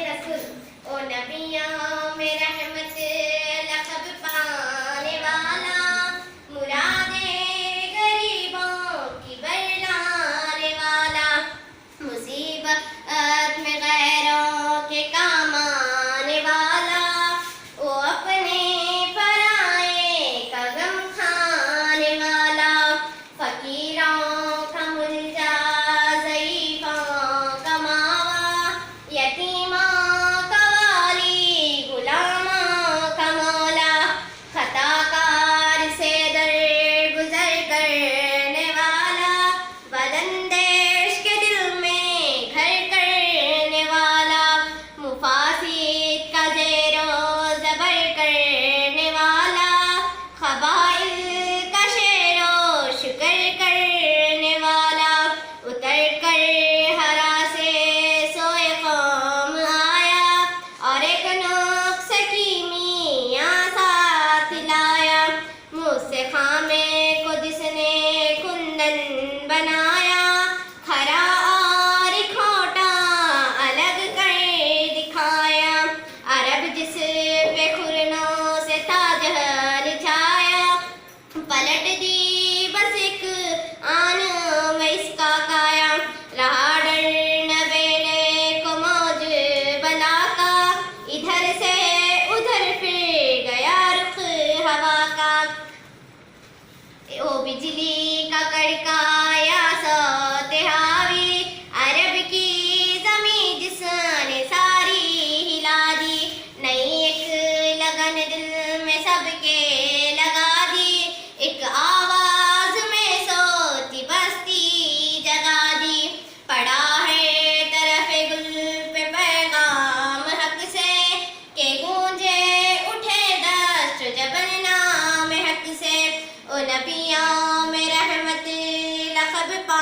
रसूल। ओ नबियों में रहमत लक़ब पाने वाला, मुरादे गरीबों की बरलाने वाला, मुसीबत में गैरों के काम आने वाला, वो अपने पराए का गम खाने वाला, फकीरों का मुल्जा ज़ईफ़ों का मावा, यतीमों का वाली गुलामों का मौला, खताकार से दरगुज़र करने वाला, बदंदेश के दिल में घर करने वाला, मुफासिद का ज़ेरो ज़बर करने वाला, ख़बाइल का शेरो शुक्र करने वाला, उतर कर हरा से सोए कौम आया, और एक नुक्स कीमिया साथ लाया, मुझसे खामे को जिसने कुंदन बनाया, खरा और खोटा अलग कर दिखाया, अरब जिस पे खुरनों से ताज छाया, पलट दी बस एक आन में इसका काया, रहा डर न बेड़े को मौज बला का, इधर से उधर फिर गया रुख हवा का, ओ बिजली का कड़का या सोते हावी, अरब की ज़मीं जिसने सारी हिला दी, नई एक लगन दिल में सबके लगा दी, एक आवाज में सोती बस्ती जगा दी, पड़ा है तरफ गुल पे पैगाम हक से, के गूंजे उठे दस्त जबल नाम हक से, ओ नबियों में रहमत लक़ब पा